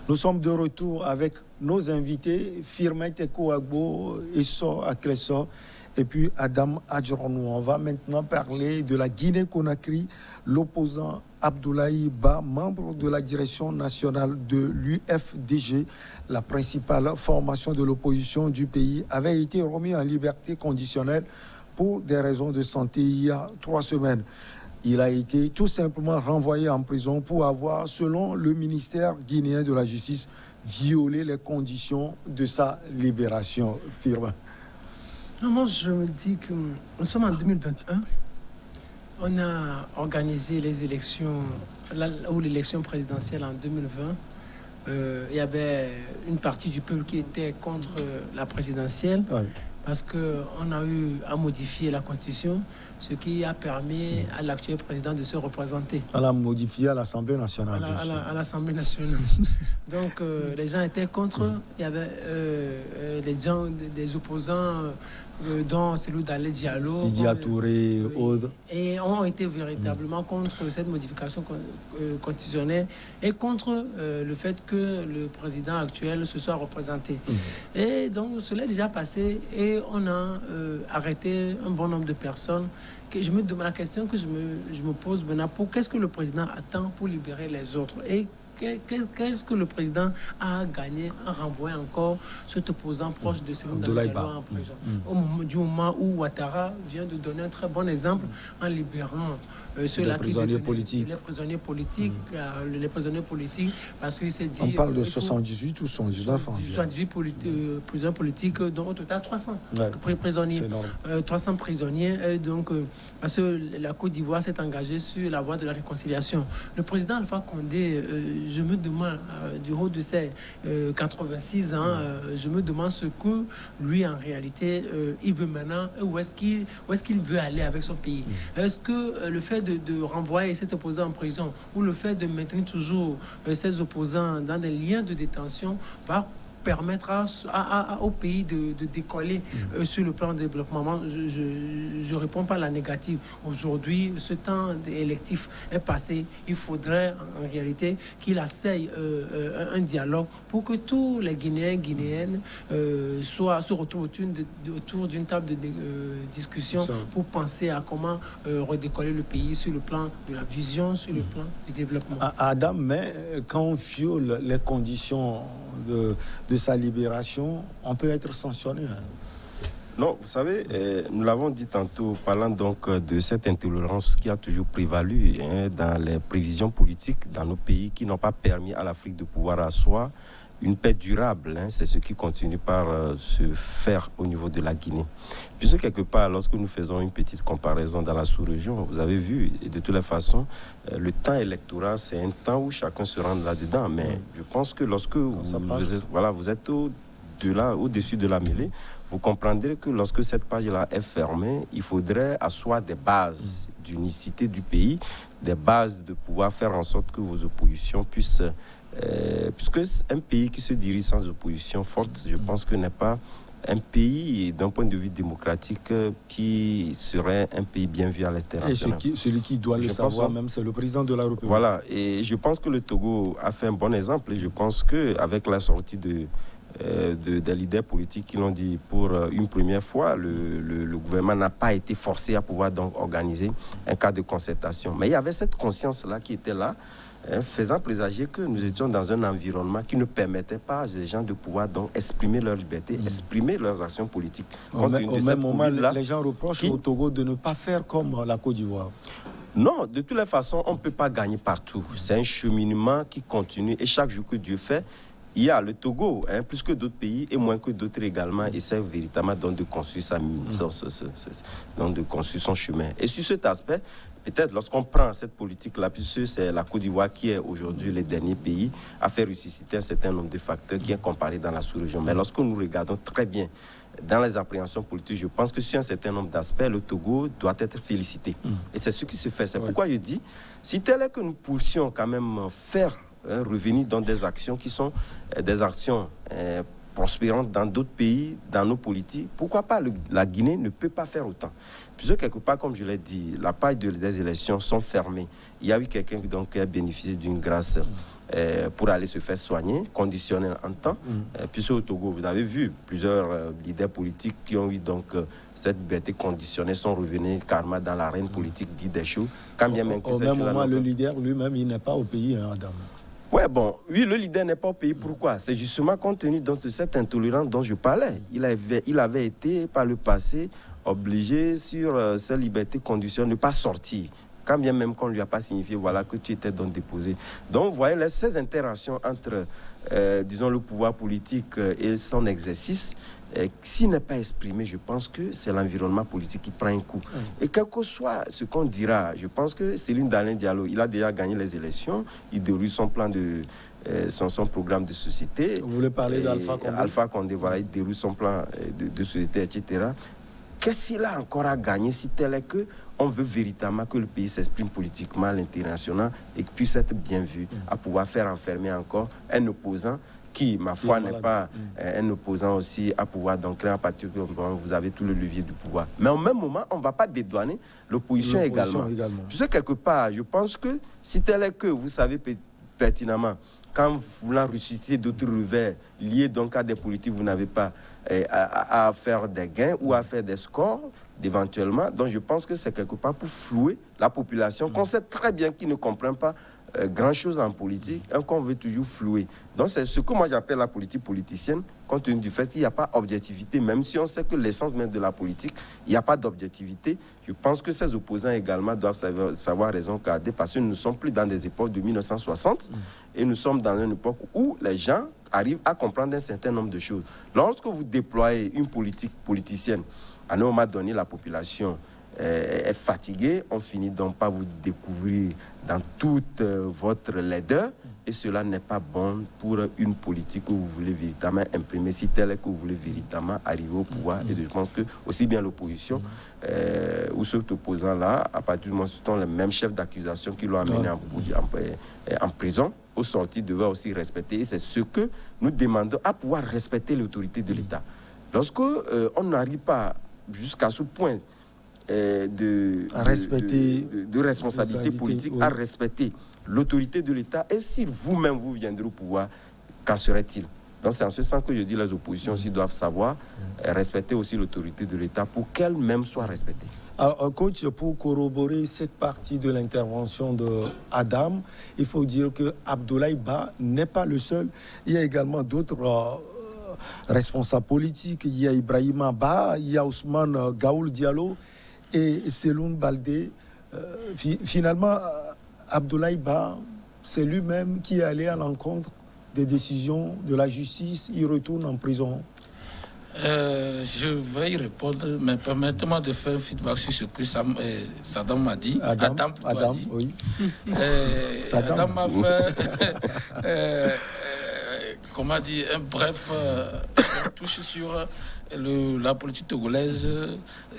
Nous sommes de retour avec nos invités, Firmin Kouagbo, Isso Akleso et puis Adam Adjoronou. On va maintenant parler de la Guinée-Conakry. L'opposant Abdoulaye Ba, membre de la direction nationale de l'UFDG, la principale formation de l'opposition du pays, avait été remis en liberté conditionnelle pour des raisons de santé il y a 3 semaines. Il a été tout simplement renvoyé en prison pour avoir, selon le ministère guinéen de la Justice, violé les conditions de sa libération. Firmin. Moi, je me dis que nous sommes en 2021. On a organisé les élections, ou l'élection présidentielle en 2020. Il y avait une partie du peuple qui était contre la présidentielle. Oui. Parce qu'on a eu à modifier la Constitution, ce qui a permis à l'actuel président de se représenter. On l'a modifié à l'Assemblée nationale. À l'Assemblée nationale. Donc, les gens étaient contre. Il y avait des opposants, dont celui d'Alé Diallo. Sidia Touré, autres. Et ont été véritablement contre cette modification constitutionnelle et contre le fait que le président actuel se soit représenté. Et donc, cela est déjà passé et on a arrêté un bon nombre de personnes. Je me demande la question que je me pose maintenant, qu'est-ce que le président attend pour libérer les autres? Et qu'est-ce que le président a gagné en renvoyant encore cet opposant proche de Cellou Dalein en prison? Au moment où Ouattara vient de donner un très bon exemple en libérant ceux-là qui les prisonniers politiques, parce qu'il s'est dit... On parle de 78 ou 79 ans. 78 prisonniers politiques, dont au total 300 prisonniers. 300 prisonniers, donc, parce que la Côte d'Ivoire s'est engagée sur la voie de la réconciliation. Le président Alpha Condé, je me demande, du haut de ses 86 ans, je me demande ce que lui, en réalité, il veut maintenant, où est-ce qu'il veut aller avec son pays. Est-ce que le fait de renvoyer cet opposant en prison ou le fait de maintenir toujours ces opposants dans des liens de détention va permettre au pays de décoller sur le plan de développement? Je ne réponds pas à la négative. Aujourd'hui, ce temps électif est passé. Il faudrait en réalité qu'il essaye un dialogue pour que tous les Guinéens, Guinéennes se retrouvent autour d'une table de discussion pour penser à comment redécoller le pays sur le plan de la vision, sur le plan du développement. Adam, mais quand on viole les conditions de sa libération, on peut être sanctionné. Non, vous savez, nous l'avons dit tantôt, parlant donc de cette intolérance qui a toujours prévalu dans les prévisions politiques dans nos pays, qui n'ont pas permis à l'Afrique de pouvoir asseoir une paix durable. C'est ce qui continue par se faire au niveau de la Guinée. Puisque quelque part, lorsque nous faisons une petite comparaison dans la sous-région, vous avez vu, et de toutes les façons, le temps électoral, c'est un temps où chacun se rend là-dedans. Mais je pense que lorsque vous êtes au-dessus de la mêlée, vous comprendrez que lorsque cette page-là est fermée, il faudrait asseoir des bases d'unicité du pays, des bases de pouvoir faire en sorte que vos oppositions puissent... puisque un pays qui se dirige sans opposition forte, je pense que n'est pas un pays, d'un point de vue démocratique, qui serait un pays bien vu à l'international. Et celui qui doit le savoir même, c'est le président de la République. Voilà, et je pense que le Togo a fait un bon exemple, et je pense qu'avec la sortie des leaders politiques qui l'ont dit pour une première fois, le gouvernement n'a pas été forcé à pouvoir donc organiser un cas de concertation. Mais il y avait cette conscience-là qui était là, faisant présager que nous étions dans un environnement qui ne permettait pas aux gens de pouvoir donc exprimer leur liberté, exprimer leurs actions politiques. Au même moment, les gens reprochent au Togo de ne pas faire comme la Côte d'Ivoire. Non, de toutes les façons, on ne peut pas gagner partout. C'est un cheminement qui continue et chaque jour que Dieu fait, il y a le Togo, plus que d'autres pays et moins que d'autres également, essaie véritablement donc de construire de construire son chemin. Et sur cet aspect, peut-être lorsqu'on prend cette politique-là, puisque c'est la Côte d'Ivoire qui est aujourd'hui le dernier pays à faire ressusciter un certain nombre de facteurs qui est comparé dans la sous-région. Mais lorsque nous regardons très bien dans les appréhensions politiques, je pense que sur un certain nombre d'aspects, le Togo doit être félicité. Et c'est ce qui se fait. C'est pourquoi je dis, si tel est que nous puissions quand même faire revenir dans des actions qui sont des actions prospérantes dans d'autres pays, dans nos politiques, pourquoi pas la Guinée ne peut pas faire autant? Puisque quelque part, comme je l'ai dit, la paille des élections sont fermées. Il y a eu quelqu'un qui a bénéficié d'une grâce pour aller se faire soigner, conditionnel en temps. Puisque au Togo, vous avez vu plusieurs leaders politiques qui ont eu donc cette liberté conditionnée, sont revenus carrément dans l'arène politique dite des choux. Quand bien même que au même moment, le leader lui-même, il n'est pas au pays, hein, Adam. Ouais, bon, oui, le leader n'est pas au pays. Pourquoi? C'est justement compte tenu de cette intolérance dont je parlais. Il avait été, par le passé, obligé sur sa liberté conditionnelle de ne pas sortir. Quand bien même qu'on ne lui a pas signifié, voilà, que tu étais donc déposé. Donc, vous voyez, ces interactions entre, disons, le pouvoir politique et son exercice, s'il n'est pas exprimé, je pense que c'est l'environnement politique qui prend un coup. Et quel que soit ce qu'on dira, je pense que Céline Alain Diallo, il a déjà gagné les élections, il déroule son plan de... Son programme de société. Vous voulez parler d'Alpha Condé? Alpha Condé, voilà, il déroule son plan de société, etc. Qu'est-ce qu'il a encore à gagner si tel est que on veut véritablement que le pays s'exprime politiquement à l'international et puisse être bien vu, à pouvoir faire enfermer encore un opposant qui, ma foi, n'est pas un opposant aussi, à pouvoir donc créer un parti que vous avez tout le levier du pouvoir. Mais au même moment, on ne va pas dédouaner l'opposition également. Tu sais, quelque part, je pense que si tel est que vous savez pertinemment, quand vous voulez ressusciter d'autres revers liés donc à des politiques, vous n'avez pas à faire des gains ou à faire des scores, éventuellement. Donc je pense que c'est quelque part pour flouer la population, qu'on sait très bien qu'ils ne comprennent pas grand-chose en politique, qu'on veut toujours flouer. Donc c'est ce que moi j'appelle la politique politicienne, compte tenu du fait qu'il n'y a pas d'objectivité, même si on sait que l'essence même de la politique, il n'y a pas d'objectivité. Je pense que ces opposants également doivent savoir raison garder, parce que nous ne sommes plus dans des époques de 1960, et nous sommes dans une époque où les gens arrivent à comprendre un certain nombre de choses. Lorsque vous déployez une politique politicienne, à un moment donné, la population est fatiguée, on finit donc par vous découvrir dans toute votre laideur, et cela n'est pas bon pour une politique que vous voulez véritablement imprimer, si tel est que vous voulez véritablement arriver au pouvoir. Et je pense que aussi bien l'opposition ou cet opposant-là, à partir du moment où ce sont les mêmes chefs d'accusation qui l'ont amené en prison, au sortir, devaient aussi respecter. Et c'est ce que nous demandons, à pouvoir respecter l'autorité de l'État. Lorsque on n'arrive pas jusqu'à ce point de responsabilité politique, à respecter l'autorité de l'État, et si vous-même vous viendrez au pouvoir, qu'en serait-il? Donc c'est en ce sens que je dis les oppositions aussi doivent savoir respecter aussi l'autorité de l'État pour qu'elle-même soit respectée. Alors, coach, pour corroborer cette partie de l'intervention de Adam, il faut dire que Abdoulaye Ba n'est pas le seul. Il y a également d'autres responsables politiques. Il y a Ibrahima Ba, il y a Ousmane Gaoul Diallo et Seloun Baldé. Finalement, Abdoulaye Ba, c'est lui-même qui est allé à l'encontre des décisions de la justice. Il retourne en prison. Je vais y répondre, mais permettez-moi de faire un feedback sur ce que Saddam m'a dit. Adam dit. Oui. Adam m'a fait, comment dire, un bref touche sur la politique togolaise,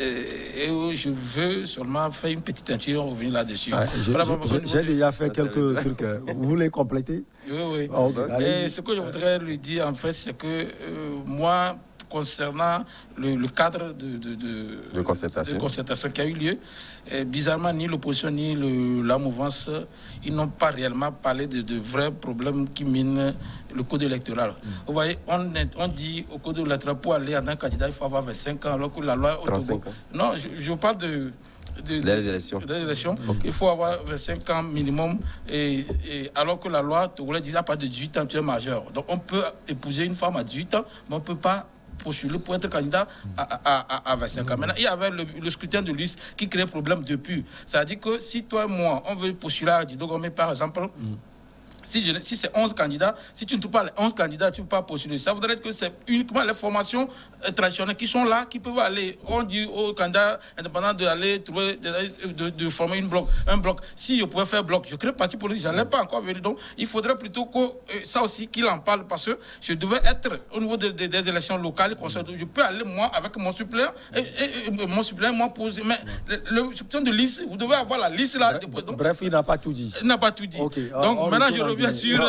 et je veux seulement faire une petite introduction, revenir là-dessus. J'ai déjà fait quelques trucs. Vous voulez compléter? Oui. Et ce que je voudrais lui dire, en fait, c'est que moi, concernant le cadre de concertation qui a eu lieu, bizarrement, ni l'opposition ni la mouvance, ils n'ont pas réellement parlé de vrais problèmes qui minent le code électoral. Vous voyez, on dit au code électoral, pour aller en tant que candidat, il faut avoir 25 ans, alors que la loi... 35 ans. Non, je parle des élections. Okay. Il faut avoir 25 ans minimum, et alors que la loi togolaise dit à partir de 18 ans, tu es majeur. Donc on peut épouser une femme à 18 ans, mais on ne peut pas postuler pour être candidat à 25 ans. Maintenant, il y avait le scrutin de liste qui crée problème depuis. C'est-à-dire que si toi et moi, on veut postuler à Dido Gomé, par exemple, si c'est 11 candidats, si tu ne trouves pas les 11 candidats, tu ne peux pas postuler. Ça voudrait dire que c'est uniquement les formations traditionnelles qui sont là, qui peuvent aller. On dit aux candidats indépendants d'aller trouver, de former un bloc. Si je pouvais faire bloc, je crée parti politique, je n'allais pas encore venir. Donc, il faudrait plutôt que ça aussi, qu'il en parle, parce que je devais être au niveau des élections locales. Je peux aller, moi, avec mon suppléant, et mon suppléant, moi, poser. Mais le suppléant de liste, vous devez avoir la liste là. Bref, il n'a pas tout dit. Il n'a pas tout dit. Okay. Donc, maintenant, je reviens sur...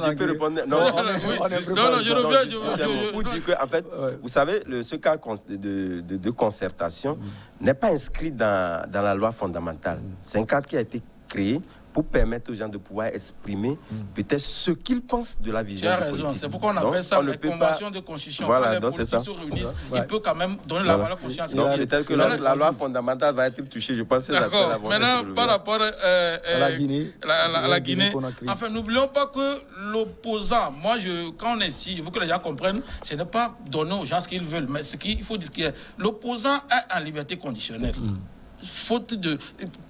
Tu peux répondre. Non, je reviens. Pour dire que, en fait, vous savez, ce cas de concertation n'est pas inscrit dans la loi fondamentale. C'est un cadre qui a été créé pour permettre aux gens de pouvoir exprimer peut-être ce qu'ils pensent de la vision politique. Tu as raison, c'est pourquoi on appelle ça la convention de constitution. Voilà, quand les politiques se réunissent, il peut quand même donner la valeur conscience. Donc peut-être que la loi fondamentale va être touchée, je pense. D'accord, maintenant par rapport à la Guinée, enfin n'oublions pas que l'opposant, quand on est ici, il faut que les gens comprennent, ce n'est pas donner aux gens ce qu'ils veulent, mais ce qu'il faut dire que l'opposant est en liberté conditionnelle. Faute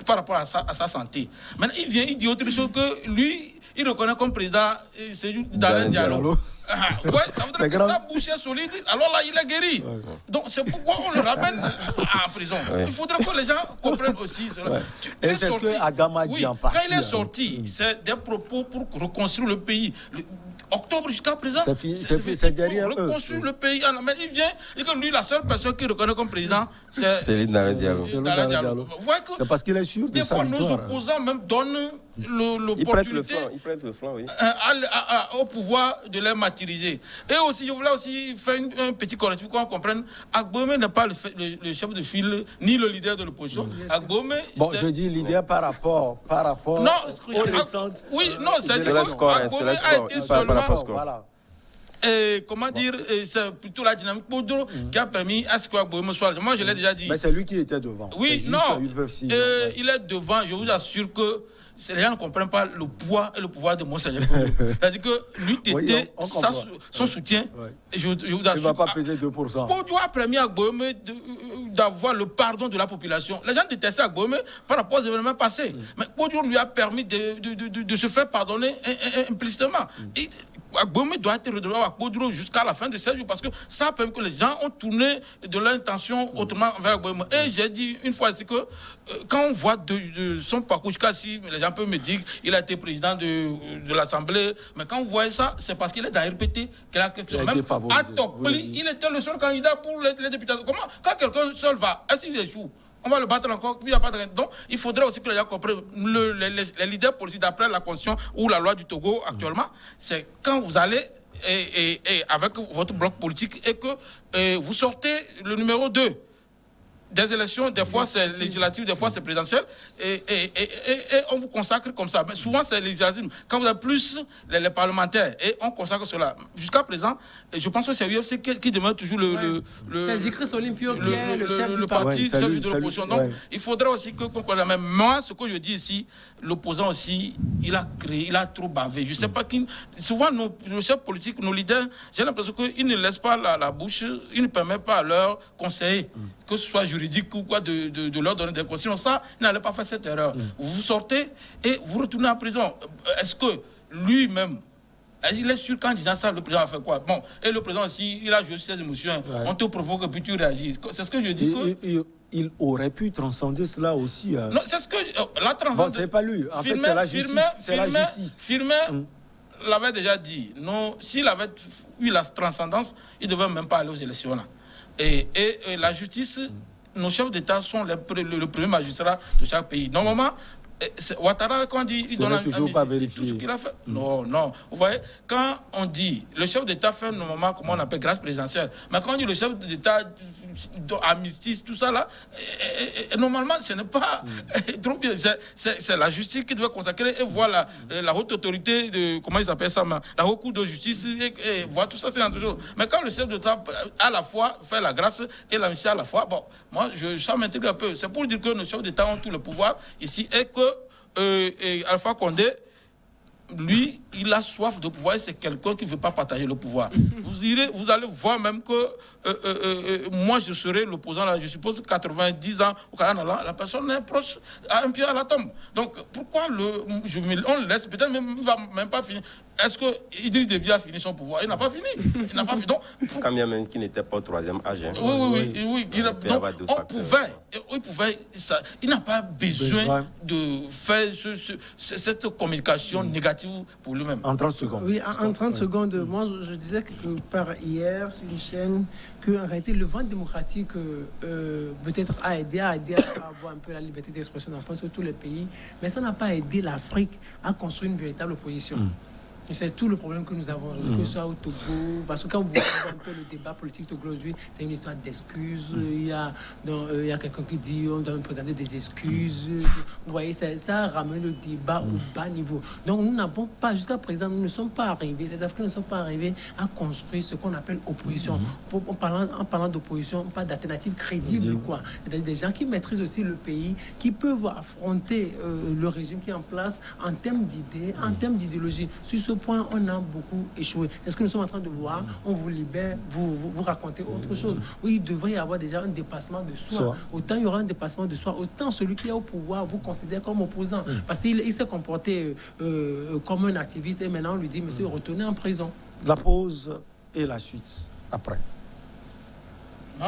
par rapport à sa santé. Maintenant, il dit autre chose que lui, il reconnaît comme président, c'est dans Diallo. Ouais, ça veut dire que sa bouche est solide, alors là, il est guéri. Donc, c'est pourquoi on le ramène en prison. Il faudrait que les gens comprennent aussi cela. Et c'est ce que Adama dit en partie. Quand il est sorti, c'est des propos pour reconstruire le pays. Octobre jusqu'à présent, c'est derrière eux. Reconstruire le pays. Mais il vient et que lui, la seule personne qu'il reconnaît comme président, c'est Diallo. C'est parce qu'il est sûr de sa victoire. Des fois, nos opposants même donnent l'opportunité au pouvoir de les martyriser. Et aussi, je voulais aussi faire un petit correctif pour qu'on comprenne. Agbomé n'est pas le chef de file ni le leader de l'opposition. Agbomé, je dis leader par rapport aux récentes. Oui, non, c'est le score. Agbomé a été seulement. Voilà. Comment dire, c'est plutôt la dynamique Podro qui a permis à ce que Agbomé soit. Moi, je l'ai déjà dit. Mais c'est lui qui était devant. Oui, non. Il est devant, je vous assure que. Les gens ne comprennent pas le poids et le pouvoir de Monseigneur. C'est-à-dire que l'UTT, son soutien, je vous assure. Il ne va pas peser 2%. Podro a permis à Agbomé d'avoir le pardon de la population. Les gens détestaient Agbomé par rapport aux événements passés. Mais Podro lui a permis de se faire pardonner implicitement. Agbomé doit être redevable à Podro jusqu'à la fin de 7 jours parce que ça permet que les gens ont tourné de leur intention autrement vers Agbomé. Et j'ai dit une fois ici que quand on voit de son parcours jusqu'à si les gens peuvent me dire qu'il a été président de l'Assemblée, mais quand vous voyez ça, c'est parce qu'il est dans RPT qu'il a quelque chose. Même à Tokpli, il était le seul candidat pour les députés. Comment, quand quelqu'un seul va, est-ce qu'il échoue? On va le battre encore, puis il n'y a pas de... Donc, il faudrait aussi que les gens comprennent. Les leaders politiques, d'après la Constitution ou la loi du Togo actuellement, c'est quand vous allez et avec votre bloc politique et que vous sortez le numéro 2 des élections, des fois c'est législatif, des fois c'est présidentiel, et on vous consacre comme ça. Mais souvent c'est législatif. Quand vous avez plus les parlementaires, et on consacre cela. Jusqu'à présent, je pense que c'est UFC qui demeure toujours le parti de l'opposition. Donc il faudrait aussi que même moi, ce que je dis ici, l'opposant aussi, il a trop bavé. Je ne sais pas qui. Souvent, nos chefs politiques, nos leaders, j'ai l'impression qu'ils ne laissent pas la bouche, ils ne permettent pas à leurs conseillers, que ce soit juridique ou quoi, de leur donner des conseils. Ça, ils n'allaient pas faire cette erreur. Vous sortez et vous retournez en prison. Est-ce que lui-même, il est sûr qu'en disant ça, le président a fait quoi? Bon, et le président aussi, il a joué ses émotions. On te provoque et puis tu réagis. C'est ce que je dis que... Il aurait pu transcender cela aussi. Non, c'est ce que... La transcendance... Bon, c'est pas lui. En fait, c'est la justice. Firmin l'avait déjà dit. Non, s'il avait eu la transcendance, il ne devait même pas aller aux élections là. Et la justice, nos chefs d'État sont le premier magistrat de chaque pays. Normalement, Ouattara, quand on dit, il donne toujours pas vérifié. Tout ce qu'il a fait. Non. Vous voyez, quand on dit, le chef d'État fait normalement, comment on appelle, grâce présidentielle. Mais quand on dit le chef d'État amnistie, tout ça là, normalement, ce n'est pas trop bien. C'est la justice qui doit consacrer et voir la haute autorité de, comment il s'appelle ça, la haute cour de justice et voir tout ça, c'est un toujours. Mais quand le chef d'État à la fois fait la grâce et l'amnistie à la fois, bon, moi, ça m'intrigue un peu. C'est pour dire que nos chefs d'État ont tout le pouvoir ici et que Alpha Condé, lui, il a soif de pouvoir et c'est quelqu'un qui ne veut pas partager le pouvoir. Vous allez voir même que moi, je serai l'opposant, là, je suppose 90 ans au Canada, la personne est proche, à un pied à la tombe. Donc, pourquoi on le laisse, peut-être même, il ne va même pas finir. Est-ce que Idriss Déby a fini son pouvoir? Il n'a pas fini. Il n'a pas fini. Donc, quand bien même qu'il n'était pas au troisième âge. Hein. Oui. Donc, on pouvait, il n'a pas besoin de faire cette communication négative pour lui-même. En 30 secondes. Oui, en 30 secondes, moi je disais que par hier sur une chaîne qu'en réalité le vent démocratique peut-être a aidé à avoir un peu la liberté d'expression en France sur tous les pays, mais ça n'a pas aidé l'Afrique à construire une véritable opposition. C'est tout le problème que nous avons aujourd'hui, que ce soit au Togo. Parce que quand vous voyez un peu le débat politique Togo aujourd'hui, c'est une histoire d'excuses. Il y a quelqu'un qui dit on doit présenter des excuses. Vous voyez, ça ramène le débat au bas niveau. Donc nous n'avons pas, jusqu'à présent, nous ne sommes pas arrivés, les Africains ne sont pas arrivés à construire ce qu'on appelle opposition. En parlant d'opposition, pas d'alternative crédible, quoi. Il y a des gens qui maîtrisent aussi le pays, qui peuvent affronter le régime qui est en place en termes d'idées, en termes d'idéologie. Sur ce point, on a beaucoup échoué. Est-ce que nous sommes en train de voir, on vous libère, vous racontez autre chose? Oui, il devrait y avoir déjà un dépassement de soi. Autant il y aura un dépassement de soi, autant celui qui est au pouvoir vous considère comme opposant. Parce qu'il s'est comporté comme un activiste et maintenant on lui dit, monsieur, retournez en prison. La pause et la suite après. Non,